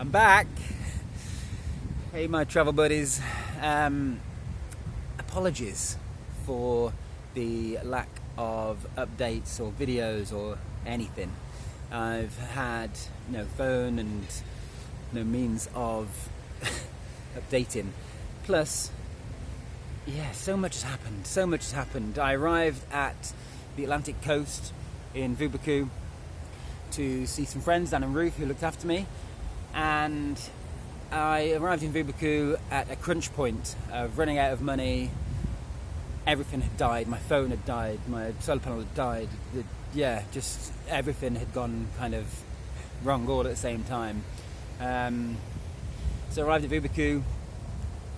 I'm back. Hey, my travel buddies. Apologies for the lack of updates or videos or anything. I've had no phone and no means of updating. Plus, so much has happened. I arrived at the Atlantic coast in Vubaku to see some friends, Dan and Ruth, who looked after me, and I arrived in Vubaku at a crunch point of running out of money. Everything had died. My phone had died. My solar panel had died. Just everything had gone kind of wrong all at the same time. So I arrived at Vubaku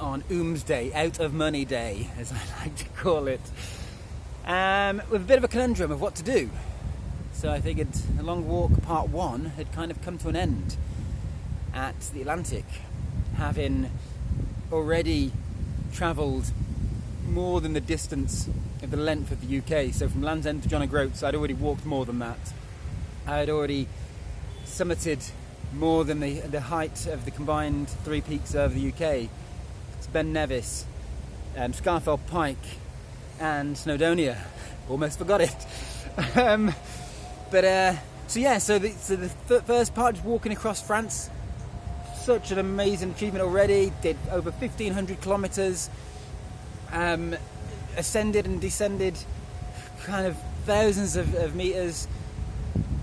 on Day, out of money day, as I like to call it, with a bit of a conundrum of what to do. So I figured the long walk part one had kind of come to an end at the Atlantic, having already travelled more than the distance of the length of the UK. So from Land's End to John O'Groats, I'd already walked more than that. I had already summited more than the height of the combined three peaks of the UK. It's Ben Nevis, Scafell Pike and Snowdonia. Almost forgot it. So the first part is walking across France. Such an amazing achievement already. Did over 1,500 kilometres. Ascended and descended kind of thousands of metres.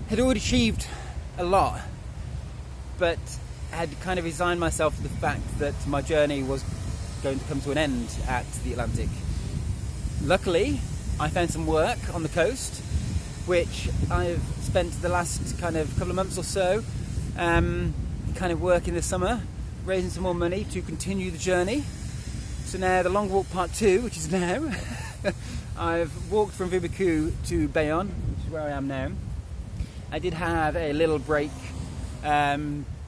Had already achieved a lot, but had kind of resigned myself to the fact that my journey was going to come to an end at the Atlantic. Luckily, I found some work on the coast, which I've spent the last kind of couple of months or so kind of work in the summer, raising some more money to continue the journey. So now the long walk part two, which is now, I've walked from Vubaku to Bayonne, which is where I am now. I did have a little break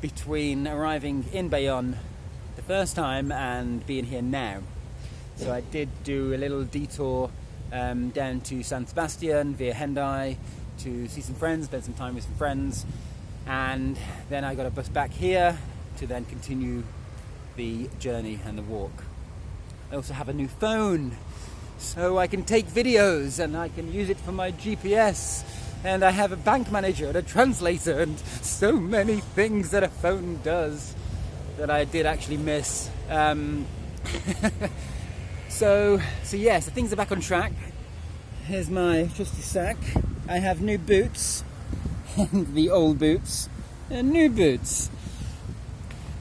between arriving in Bayonne the first time and being here now. So I did do a little detour down to San Sebastian via Hendaye to see some friends, spend some time with some friends, and then I got a bus back here to then continue the journey and the walk. I also have a new phone, so I can take videos and I can use it for my GPS, and I have a bank manager and a translator and so many things that a phone does that I did actually miss. So things are back on track. Here's my trusty sack. I have new boots, and the old boots, and new boots.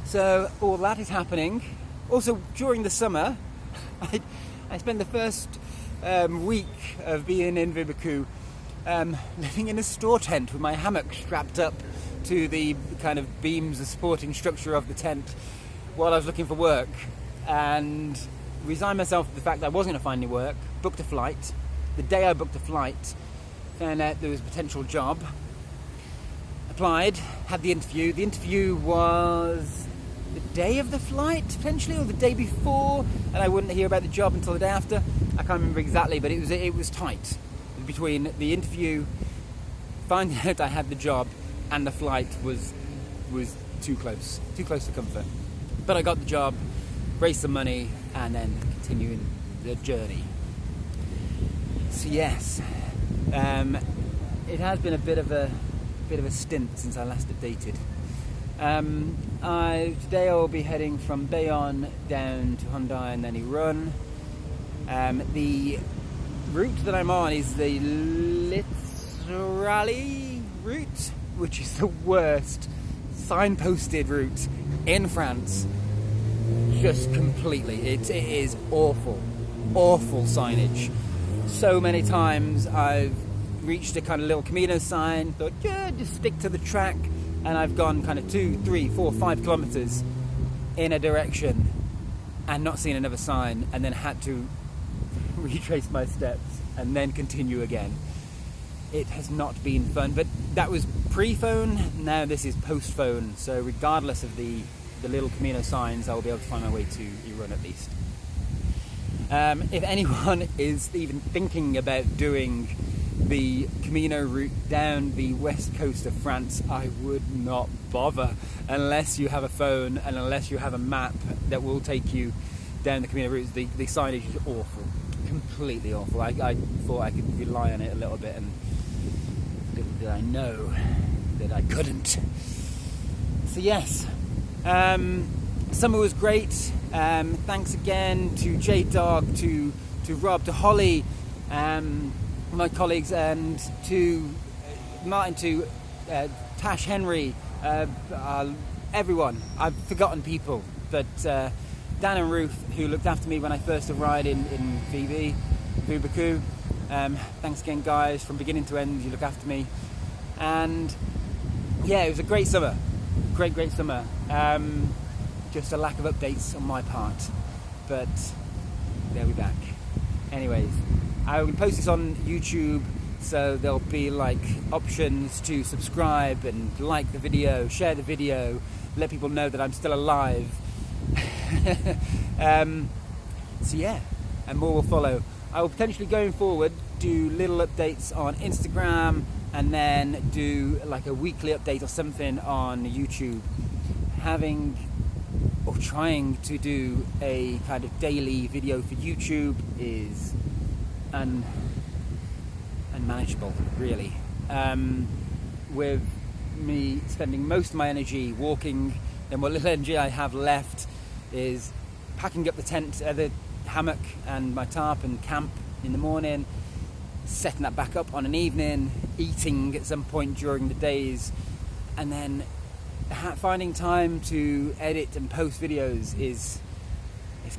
So all that is happening. Also, during the summer, I spent the first week of being in Vubaku living in a store tent with my hammock strapped up to the kind of beams, the supporting structure of the tent, while I was looking for work, and resigned myself to the fact that I wasn't going to find any work. Booked a flight. The day I booked a flight, found out there was a potential job. Applied, had the interview. The interview was the day of the flight, potentially, or the day before, and I wouldn't hear about the job until the day after. I can't remember exactly, but it was tight between the interview, finding out I had the job, and the flight was too close to comfort. But I got the job, raised some money, and then continuing the journey. So yes, it has been a bit of a stint since I last updated. Today I will be heading from Bayonne down to Hendaye and then Irun. The route that I'm on is the Litorale route, which is the worst signposted route in France. Just completely. It is awful signage. So many times I've reached a kind of little Camino sign, thought, just stick to the track, and I've gone kind of 2, 3, 4, 5 kilometres in a direction and not seen another sign, and then had to retrace my steps and then continue again. It has not been fun, but that was pre-phone, now this is post-phone, so regardless of the little Camino signs, I will be able to find my way to Irun at least. If anyone is even thinking about doing the Camino route down the west coast of France, I would not bother unless you have a phone and unless you have a map that will take you down the Camino route. The signage is awful, completely awful. I thought I could rely on it a little bit, and little did I know that I couldn't. So yes, summer was great. Thanks again to J-Dog, to Rob, to Holly, my colleagues, and to Martin, to Tash Henry, everyone. I've forgotten people, but Dan and Ruth, who looked after me when I first arrived in VB, Vubaku. Thanks again, guys, from beginning to end. You look after me, and yeah, it was a great summer, great summer. Just a lack of updates on my part, but they'll be back. Anyways, I will post this on YouTube, so there'll be like options to subscribe and like the video, share the video, let people know that I'm still alive. So yeah, and more will follow. I will potentially, going forward, do little updates on Instagram and then do like a weekly update or something on YouTube. Trying to do a kind of daily video for YouTube is unmanageable, really. With me spending most of my energy walking, then what little energy I have left is packing up the tent, the hammock and my tarp and camp in the morning, setting that back up on an evening, eating at some point during the days, and then finding time to edit and post videos is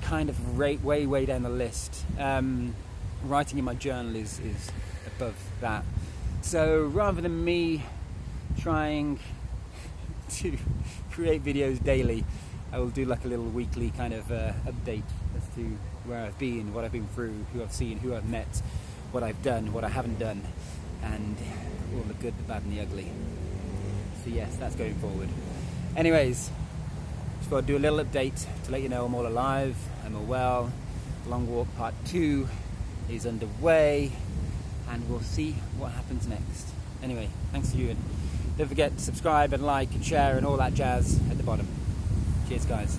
kind of way down the list. Writing in my journal is above that. So rather than me trying to create videos daily, I will do like a little weekly kind of update as to where I've been, what I've been through, who I've seen, who I've met, what I've done, what I haven't done, and all the good, the bad and the ugly. So yes, that's going forward. Anyways, just thought I'd do a little update to let you know I'm all alive, I'm all well. Long Walk Part 2 is underway, and we'll see what happens next. Anyway, thanks to you, and don't forget to subscribe and like and share and all that jazz at the bottom. Cheers, guys.